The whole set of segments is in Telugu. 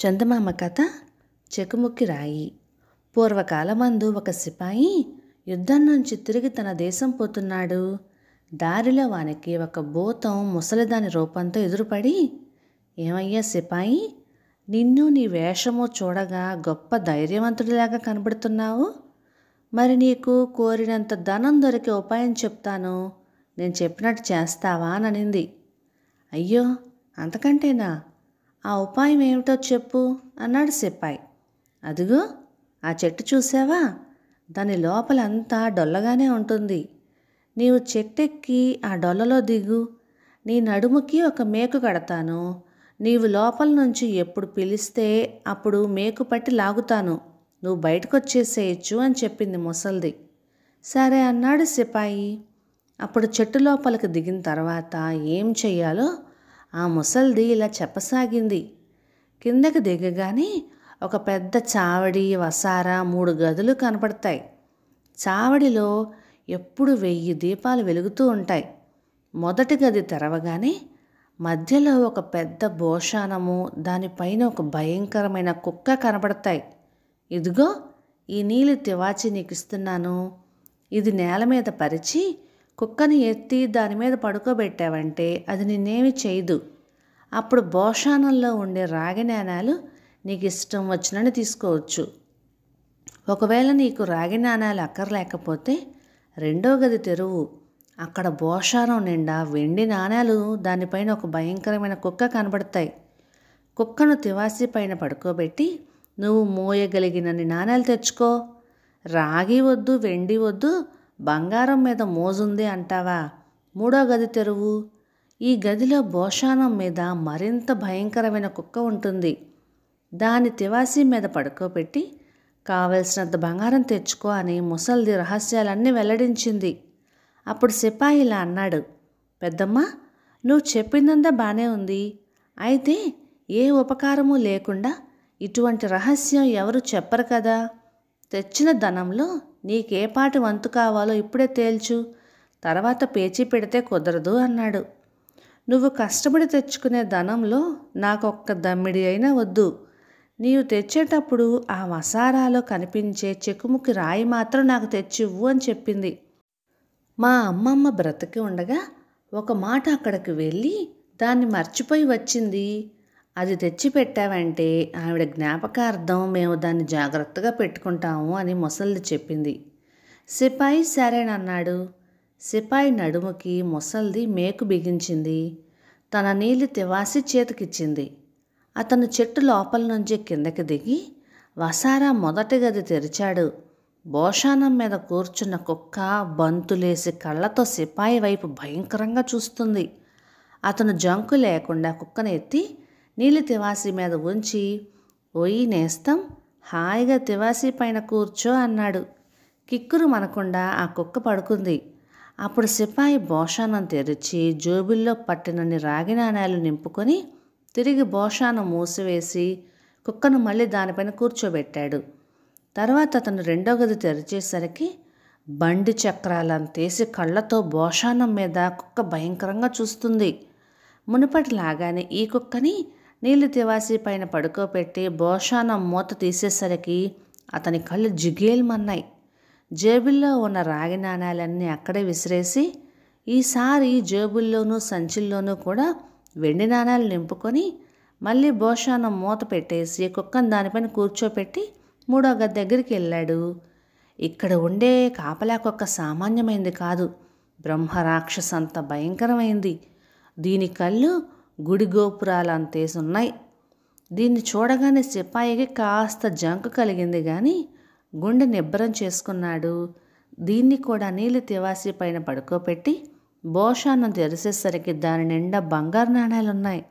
చందమామ కథ చెకుముక్కి రాయి. పూర్వకాలమందు ఒక సిపాయి యుద్ధం నుంచి తిరిగి తన దేశం పోతున్నాడు. దారిలో వానికి ఒక భూతం ముసలిదాని రూపంతో ఎదురుపడి, ఏమయ్యా సిపాయి, నిన్ను నీ వేషము చూడగా గొప్ప ధైర్యవంతుడిలాగా కనబడుతున్నావు. మరి నీకు కోరినంత ధనం దొరికే ఉపాయం చెప్తాను, నేను చెప్పినట్టు చేస్తావా అని అనింది. అయ్యో, అంతకంటేనా? ఆ ఉపాయం ఏమిటో చెప్పు అన్నాడు సిపాయి. అదిగో ఆ చెట్టు చూసావా, దాని లోపలంతా డొల్లగానే ఉంటుంది. నీవు చెట్టెక్కి ఆ డొల్లలో దిగు. నీ నడుముకి ఒక మేకు కడతాను. నీవు లోపల నుంచి ఎప్పుడు పిలిస్తే అప్పుడు మేకు పట్టి లాగుతాను. నువ్వు బయటకు వచ్చేసేయచ్చు అని చెప్పింది ముసల్ది. సరే అన్నాడు సిపాయి. అప్పుడు చెట్టు లోపలికి దిగిన తర్వాత ఏం చెయ్యాలో ఆ ముసల్ది ఇలా చెప్పసాగింది. కిందకి దిగగానే ఒక పెద్ద చావడి, వసార, 3 గదులు కనపడతాయి. చావడిలో ఎప్పుడు 1000 దీపాలు వెలుగుతూ ఉంటాయి. మొదటి గది తెరవగానే మధ్యలో ఒక పెద్ద భోషానము, దానిపైన ఒక భయంకరమైన కుక్క కనపడతాయి. ఇదిగో ఈ నీలి తివాచి నీకు ఇస్తున్నాను. ఇది నేల మీద పరిచి కుక్కని ఎత్తి దాని మీద పడుకోబెట్టావంటే అది నిన్నేమి చేయదు. అప్పుడు భోషానంలో ఉండే రాగి నాణాలు నీకు ఇష్టం వచ్చినని తీసుకోవచ్చు. ఒకవేళ నీకు రాగి నాణాలు అక్కర్లేకపోతే 2వ గది తెరువు. అక్కడ భోషానం నిండా వెండి నాణాలు, దానిపైన ఒక భయంకరమైన కుక్క కనబడతాయి. కుక్కను తివాసి పైన పడుకోబెట్టి నువ్వు మోయగలిగినన్ని నాణాలు తెచ్చుకో. రాగి వద్దు, వెండి వద్దు, బంగారం మీద మోజుంది అంటావా? 3వ గది తెరువు. ఈ గదిలో భోషానం మీద మరింత భయంకరమైన కుక్క ఉంటుంది. దాని తివాసి మీద పడుకోబెట్టి కావలసినంత బంగారం తెచ్చుకో అని ముసల్ది రహస్యాలన్నీ వెల్లడించింది. అప్పుడు సిపాయి ఇలా అన్నాడు, పెద్దమ్మ, నువ్వు చెప్పిందంతా బానే ఉంది. అయితే ఏ ఉపకారము లేకుండా ఇటువంటి రహస్యం ఎవరు చెప్పరు కదా. తెచ్చిన ధనంలో నీకే పాటి వంతు కావాలో ఇప్పుడే తేల్చు, తర్వాత పేచీ పెడితే కుదరదు అన్నాడు. నువ్వు కష్టపడి తెచ్చుకునే ధనంలో నాకొక్క దమ్మిడి అయినా వద్దు. నీవు తెచ్చేటప్పుడు ఆ వసారాలో కనిపించే చెకుముకి రాయి మాత్రం నాకు తెచ్చివ్వు అని చెప్పింది. మా అమ్మమ్మ బ్రతికి ఉండగా ఒక మాట అక్కడికి వెళ్ళి దాన్ని మర్చిపోయి వచ్చింది. అది తెచ్చి పెట్టావంటే ఆవిడ జ్ఞాపకార్థం మేము దాన్ని జాగ్రత్తగా పెట్టుకుంటాము అని ముసల్ది చెప్పింది. సిపాయి సరేనన్నాడు. సిపాయి నడుముకి ముసల్ది మేకు బిగించింది. తన నీలి తివాసి చేతికిచ్చింది. అతను చెట్టు లోపల నుంచి కిందకి దిగి వసారా మొదటి గది తెరిచాడు. భోషానం మీద కూర్చున్న కుక్క బంతులేసి కళ్ళతో సిపాయి వైపు భయంకరంగా చూస్తుంది. అతను జంకు లేకుండా కుక్కను ఎత్తి నీలి తివాసి మీద ఉంచి, ఓయి నేస్తం, హాయిగా తివాసి పైన కూర్చో అన్నాడు. కిక్కురు మనకుండా ఆ కుక్క పడుకుంది. అప్పుడు సిపాయి భోషానం తెరిచి జోబుల్లో పట్టినన్ని రాగి నాణాలు నింపుకొని తిరిగి భోషానం మూసివేసి కుక్కను మళ్ళీ దానిపైన కూర్చోబెట్టాడు. తర్వాత అతను 2వ గది తెరిచేసరికి బండి చక్రాలంతేసి కళ్ళతో భోషానం మీద కుక్క భయంకరంగా చూస్తుంది. మునుపటిలాగానే ఈ కుక్కని నీలి తివాసి పైన పడుకోబెట్టి భోషానం మూత తీసేసరికి అతని కళ్ళు జిగేల్మన్నాయి. జేబుల్లో ఉన్న రాగి నాణాలన్నీ అక్కడే విసిరేసి ఈసారి జేబుల్లోనూ సంచుల్లోనూ కూడా వెండి నాణాలు నింపుకొని మళ్ళీ భోషానం మూత పెట్టేసి కుక్కను దానిపైన కూర్చోపెట్టి 3వ గది దగ్గరికి వెళ్ళాడు. ఇక్కడ ఉండే కాపలా కుక్క సామాన్యమైంది కాదు, బ్రహ్మరాక్షసంత భయంకరమైంది. దీని కళ్ళు గుడి గోపురాలంతేసి ఉన్నాయి. దీన్ని చూడగానే సిపాయికి కాస్త జంకు కలిగింది కానీ గుండె నిబ్బరం చేసుకున్నాడు. దీన్ని కూడా నీలి తివాసి పైన పడుకోబెట్టి భోషానం తెరిసేసరికి దాని నిండా బంగారు నాణాలున్నాయి.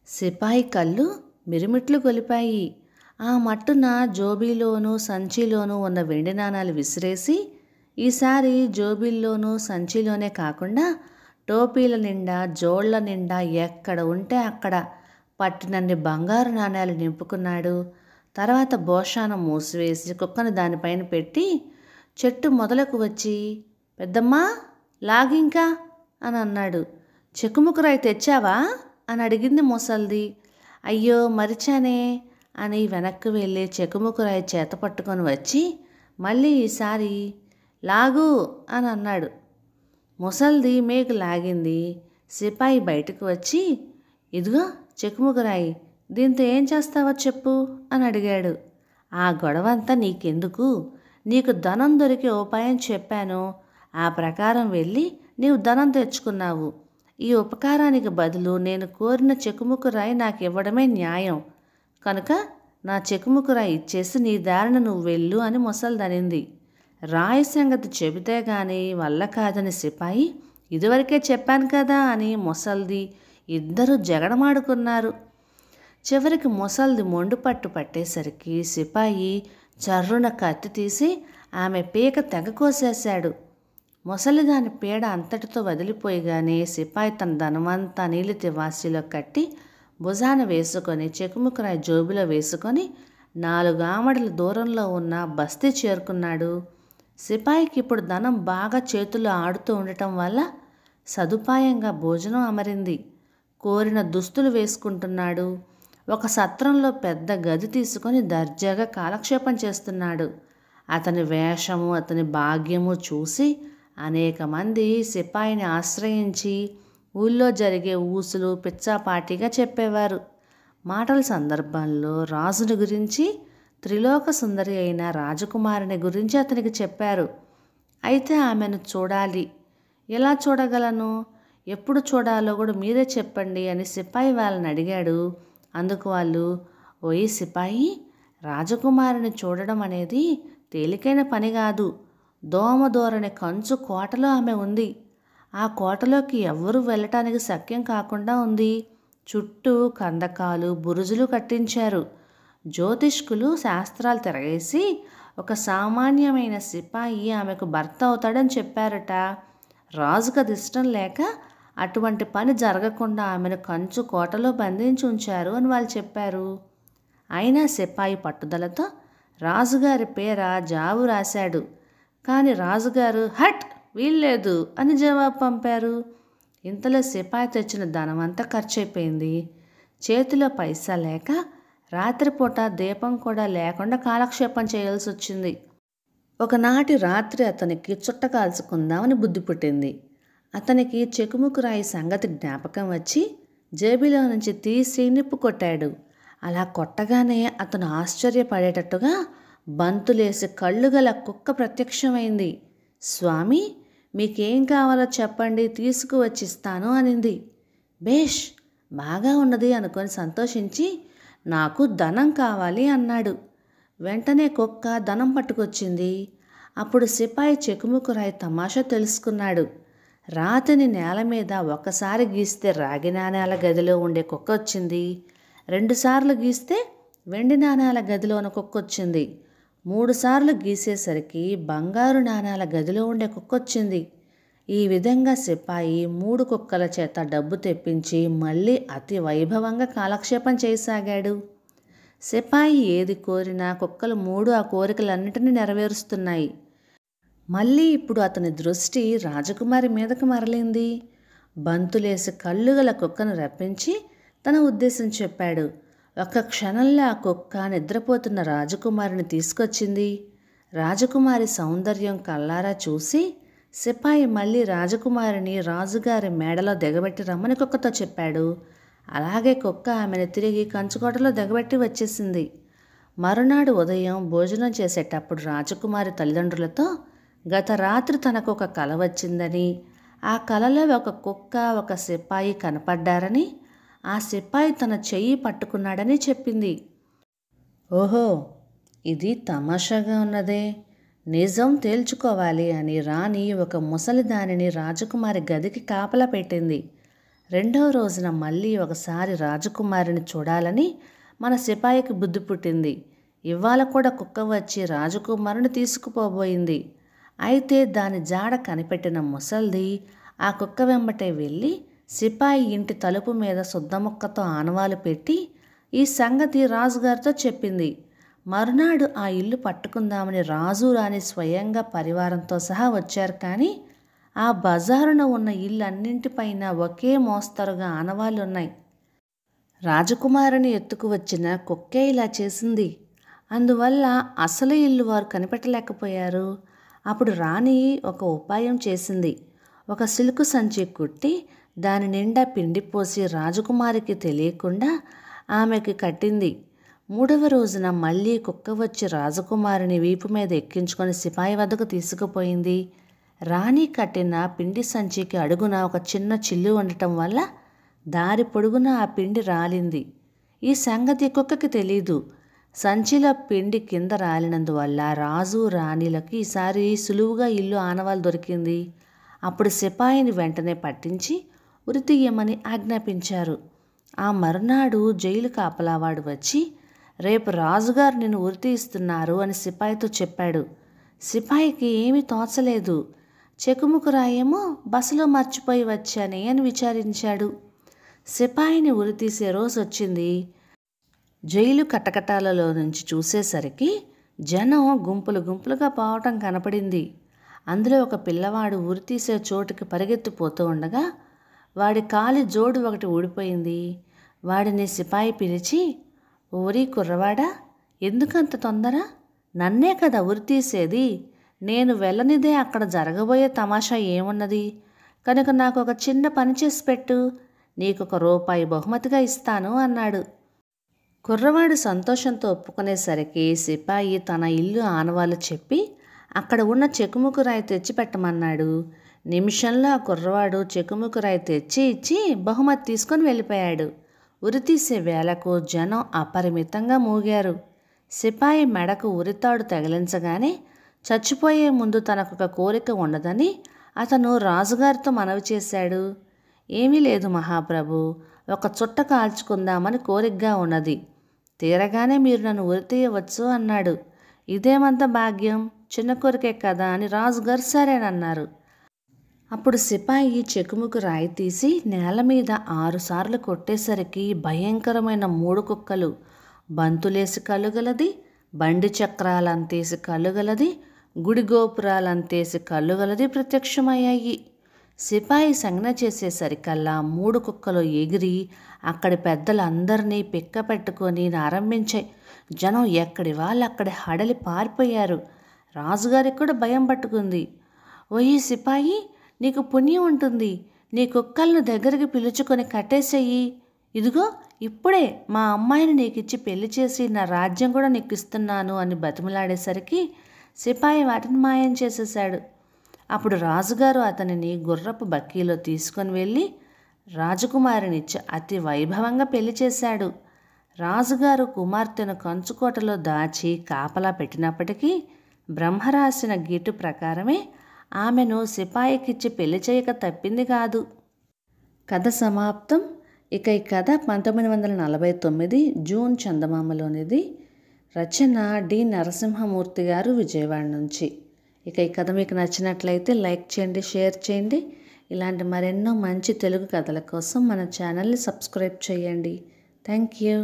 సిపాయి కళ్ళు మిరుమిట్లు గొలిపాయి. ఆ మట్టున జోబీలోనూ సంచిలోనూ ఉన్న వెండి నాణాలు విసిరేసి ఈసారి జోబీల్లోనూ సంచిలోనే కాకుండా టోపీల నిండా, జోళ్ల నిండా ఎక్కడ ఉంటే అక్కడ పట్టినన్ని బంగారు నాణాలు నింపుకున్నాడు. తర్వాత భోషానం మూసివేసి కుక్కను దానిపైన పెట్టి చెట్టు మొదలకు వచ్చి, పెద్దమ్మా లాగింకా అని అన్నాడు. చెకుముకు రాయి తెచ్చావా అని అడిగింది ముసల్ది. అయ్యో మరిచానే అని వెనక్కి వెళ్ళి చెకుముకురాయి చేత పట్టుకొని వచ్చి మళ్ళీ ఈసారి లాగు అని అన్నాడు. ముసల్ది మేకు లాగింది. సిపాయి బయటకు వచ్చి, ఇదిగో చెకుముకురాయి, దీంతో ఏం చేస్తావో చెప్పు అని అడిగాడు. ఆ గొడవంతా నీకెందుకు? నీకు ధనం దొరికే ఉపాయం చెప్పాను. ఆ ప్రకారం వెళ్ళి నీవు ధనం తెచ్చుకున్నావు. ఈ ఉపకారానికి బదులు నేను కోరిన చెకుముకురాయి నాకు ఇవ్వడమే న్యాయం. కనుక నా చెకుముకురాయి ఇచ్చేసి నీ దారిన నువ్వు వెళ్ళు అని ముసల్దనింది. రాయి సంగతి చెబితే గాని వల్ల కాదని సిపాయి, ఇదివరకే చెప్పాను కదా అని ముసల్ది ఇద్దరూ జగడమాడుకున్నారు. చివరికి ముసల్ది మొండు పట్టు పట్టేసరికి సిపాయి చర్రున కత్తి తీసి ఆమె పీక తెగ కోసేశాడు. ముసలిదాని పీడ అంతటితో వదిలిపోయిగానే సిపాయి తన ధనమంతా నీలి తివాసీలో కట్టి భుజాన వేసుకొని చెకుముకురాయి జోబులో వేసుకొని 4 ఆమడల దూరంలో ఉన్న బస్తీ చేరుకున్నాడు. సిపాయికి ఇప్పుడు ధనం బాగా చేతుల్లో ఆడుతూ ఉండటం వల్ల సదుపాయంగా భోజనం అమరింది. కోరిన దుస్తులు వేసుకుంటున్నాడు. ఒక సత్రంలో పెద్ద గది తీసుకొని దర్జాగా కాలక్షేపం చేస్తున్నాడు. అతని వేషము, అతని భాగ్యము చూసి అనేక మంది సిపాయిని ఆశ్రయించి ఊళ్ళో జరిగే ఊసులు పిచ్చాపాటిగా చెప్పేవారు. మాటల సందర్భంలో రాజుని గురించి, త్రిలోక సుందరి అయిన రాజకుమారిని గురించి అతనికి చెప్పారు. అయితే ఆమెను చూడాలి. ఎలా చూడగలను? ఎప్పుడు చూడాలో కూడా మీరే చెప్పండి అని సిపాయి వాళ్ళని అడిగాడు. అందుకు వాళ్ళు, ఓయ్ సిపాయి, రాజకుమారిని చూడడం అనేది తేలికైన పని కాదు. దోమదోరని కంచు కోటలో ఆమె ఉంది. ఆ కోటలోకి ఎవ్వరూ వెళ్ళటానికి శక్యం కాకుండా ఉంది. చుట్టూ కందకాలు, బురుజులు కట్టించారు. జ్యోతిష్కులు శాస్త్రాలు తిరగేసి ఒక సామాన్యమైన సిపాయి ఆమెకు భర్త అవుతాడని చెప్పారట. రాజుకు అది ఇష్టం లేక అటువంటి పని జరగకుండా ఆమెను కంచు కోటలో బంధించి ఉంచారు అని వాళ్ళు చెప్పారు. అయినా సిపాయి పట్టుదలతో రాజుగారి పేర జాబు రాశాడు. కానీ రాజుగారు హట్ వీల్లేదు అని జవాబు పంపారు. ఇంతలో సిపాయి తెచ్చిన ధనమంతా ఖర్చయిపోయింది. చేతిలో పైసా లేక రాత్రిపూట దీపం కూడా లేకుండా కాలక్షేపం చేయాల్సి వచ్చింది. ఒకనాటి రాత్రి అతనికి చుట్ట కాల్చుకుందామని బుద్ధి పుట్టింది. అతనికి చెకుముకురాయి సంగతి జ్ఞాపకం వచ్చి జేబులో నుంచి తీసి నిప్పు కొట్టాడు. అలా కొట్టగానే అతను ఆశ్చర్యపడేటట్టుగా బంతులేసి కళ్ళు గల కుక్క ప్రత్యక్షమైంది. స్వామి, మీకేం కావాలో చెప్పండి, తీసుకువచ్చిస్తాను అనింది. బేష్, బాగా ఉన్నది అనుకొని సంతోషించి నాకు ధనం కావాలి అన్నాడు. వెంటనే కుక్క ధనం పట్టుకొచ్చింది. అప్పుడు సిపాయి చెకుముకురాయి తమాషా తెలుసుకున్నాడు. రాతిని నేల మీద ఒక్కసారి గీస్తే రాగి నాణేల గదిలో ఉండే కుక్క వచ్చింది. 2 సార్లు గీస్తే వెండి నాణేల గదిలోని కుక్క వచ్చింది. 3 సార్లు గీసేసరికి బంగారు నాణేల గదిలో ఉండే కుక్క వచ్చింది. ఈ విధంగా సిపాయి 3 కుక్కల చేత డబ్బు తెప్పించి మళ్ళీ అతి వైభవంగా కాలక్షేపం చేయసాగాడు. సిపాయి ఏది కోరినా కుక్కలు 3 ఆ కోరికలన్నిటినీ నెరవేరుస్తున్నాయి. మళ్ళీ ఇప్పుడు అతని దృష్టి రాజకుమారి మీదకు మరలింది. బంతులేసి కళ్ళు గల కుక్కను రప్పించి తన ఉద్దేశం చెప్పాడు. ఒక్క క్షణంలో ఆ కుక్క నిద్రపోతున్న రాజకుమారిని తీసుకొచ్చింది. రాజకుమారి సౌందర్యం కళ్ళారా చూసి సిపాయి మళ్ళీ రాజకుమారిని రాజుగారి మేడలో దిగబెట్టి రమ్మని కుక్కతో చెప్పాడు. అలాగే కుక్క ఆమెను తిరిగి కంచుకోటలో దిగబెట్టి వచ్చేసింది. మరునాడు ఉదయం భోజనం చేసేటప్పుడు రాజకుమారి తల్లిదండ్రులతో గత రాత్రి తనకు ఒక కల వచ్చిందని, ఆ కలలో ఒక కుక్క, ఒక సిపాయి కనపడ్డారని, ఆ సిపాయి తన చెయ్యి పట్టుకున్నాడని చెప్పింది. ఓహో, ఇది తమాషాగా ఉన్నదే, నిజం తేల్చుకోవాలి అని రాణి ఒక ముసలిదానిని రాజకుమారి గదికి కాపలా పెట్టింది. 2వ రోజున మళ్ళీ ఒకసారి రాజకుమారిని చూడాలని మన సిపాయికి బుద్ధి పుట్టింది. ఇవాళ కూడా కుక్క వచ్చి రాజకుమారిని తీసుకుపోబోయింది. అయితే దాని జాడ కనిపెట్టిన ముసల్ది ఆ కుక్క వెంబటే వెళ్ళి సిపాయి ఇంటి తలుపు మీద శుద్ధముక్కతో ఆనవాలు పెట్టి ఈ సంగతి రాజుగారితో చెప్పింది. మరునాడు ఆ ఇల్లు పట్టుకుందామని రాజు రాణి స్వయంగా పరివారంతో సహా వచ్చారు. కానీ ఆ బజారున ఉన్న ఇల్లన్నింటిపైన ఒకే మోస్తరుగా ఆనవాళ్ళున్నాయి. రాజకుమారుని ఎత్తుకు వచ్చిన కుక్కే ఇలా చేసింది. అందువల్ల అసలు ఇల్లు వారు కనిపెట్టలేకపోయారు. అప్పుడు రాణి ఒక ఉపాయం చేసింది. ఒక సిల్కు సంచి కుట్టి దాని నిండా పిండి పోసి రాజకుమారికి తెలియకుండా ఆమెకి కట్టింది. 3వ రోజున మళ్ళీ కుక్క వచ్చి రాజకుమారిని వీపు మీద ఎక్కించుకొని సిపాయి వద్దకు తీసుకుపోయింది. రాణి కట్టిన పిండి సంచికి అడుగున ఒక చిన్న చిల్లు ఉండటం వల్ల దారి పొడుగున ఆ పిండి రాలింది. ఈ సంగతి కుక్కకి తెలీదు. సంచిలో పిండి కింద రాలినందువల్ల రాజు రాణిలకి ఈసారి సులువుగా ఇల్లు ఆనవాలు దొరికింది. అప్పుడు సిపాయిని వెంటనే పట్టించి ఉరి తీయమని ఆజ్ఞాపించారు. ఆ మరునాడు జైలు కాపలావాడు వచ్చి, రేపు రాజుగారు నిన్ను ఉరి తీస్తున్నారు అని సిపాయితో చెప్పాడు. సిపాయికి ఏమీ తోచలేదు. చెకుముకు రాయేమో బసలో మర్చిపోయి వచ్చానే అని విచారించాడు. సిపాయిని ఉరి తీసే రోజు వచ్చింది. జైలు కటకటాలలో నుంచి చూసేసరికి జనం గుంపులు గుంపులుగా పోవటం కనపడింది. అందులో ఒక పిల్లవాడు ఉరి తీసే చోటుకి పరిగెత్తిపోతూ ఉండగా వాడి కాలి జోడు ఒకటి ఊడిపోయింది. వాడిని సిపాయి పిలిచి, ఓరి కుర్రవాడా, ఎందుకంత తొందర? నన్నే కదా ఉరి తీసేది. నేను వెళ్ళనిదే అక్కడ జరగబోయే తమాషా ఏమున్నది? కనుక నాకు ఒక చిన్న పని చేసి పెట్టు, నీకొక రూపాయి బహుమతిగా ఇస్తాను అన్నాడు. కుర్రవాడు సంతోషంతో ఒప్పుకునేసరికి సిపాయి తన ఇల్లు ఆనవాళ్ళు చెప్పి అక్కడ ఉన్న చెకుముకు రాయి తెచ్చి పెట్టమన్నాడు. నిమిషంలో ఆ కుర్రవాడు చెకుముకు రాయి తెచ్చి ఇచ్చి బహుమతి తీసుకొని వెళ్ళిపోయాడు. ఉరితీసే వేళకు జనం అపరిమితంగా మూగారు. సిపాయి మెడకు ఉరితాడు తగిలించగానే చచ్చిపోయే ముందు తనకొక కోరిక ఉండదని అతను రాజుగారితో మనవి చేశాడు. ఏమీ లేదు మహాప్రభు, ఒక చుట్ట కాల్చుకుందామని కోరికగా ఉన్నది. తీరగానే మీరు నన్ను ఉరితీయవచ్చు అన్నాడు. ఇదేమంత భాగ్యం, చిన్న కోరికే కదా అని రాజుగారు సరేనన్నారు. అప్పుడు సిపాయి చెకుముకు రాయి తీసి నేల మీద 6 సార్లు కొట్టేసరికి భయంకరమైన 3 కుక్కలు, బంతులేసి కళ్ళుగలది, బండి చక్రాలంతేసి కళ్ళుగలది, గుడి గోపురాలంతేసి కళ్ళుగలది ప్రత్యక్షమయ్యాయి. సిపాయి సంజ్ఞ చేసేసరికల్లా 3 కుక్కలు ఎగిరి అక్కడి పెద్దలందరినీ పిక్క పెట్టుకొని ఆరంభించాయి. జనం ఎక్కడి వాళ్ళు అక్కడి హడలి పారిపోయారు. రాజుగారికి కూడా భయం పట్టుకుంది. ఓయ్ సిపాయి, నీకు పుణ్యం ఉంటుంది. నీ కుక్కలను దగ్గరికి పిలుచుకొని కట్టేసేయి. ఇదిగో ఇప్పుడే మా అమ్మాయిని నీకిచ్చి పెళ్లి చేసి నా రాజ్యం కూడా నీకు ఇస్తున్నాను అని బతిమలాడేసరికి సిపాయి వాటిని మాయం చేసేశాడు. అప్పుడు రాజుగారు అతనిని గుర్రపు బక్కీలో తీసుకొని వెళ్ళి రాజకుమారినిచ్చి అతి వైభవంగా పెళ్లి చేశాడు. రాజుగారు కుమార్తెను కంచుకోటలో దాచి కాపలా పెట్టినప్పటికీ బ్రహ్మరాసిన గీటు ప్రకారమే ఆమెను సిపాయికిచ్చి పెళ్లి చేయక తప్పింది కాదు. కథ సమాప్తం. ఇక ఈ కథ 1949 జూన్ చందమామలోనిది. రచన డి నరసింహమూర్తి గారు, విజయవాడ నుంచి. ఇక ఈ కథ మీకు నచ్చినట్లయితే లైక్ చేయండి, షేర్ చేయండి. ఇలాంటి మరెన్నో మంచి తెలుగు కథల కోసం మన ఛానల్ని సబ్స్క్రైబ్ చేయండి. Thank you.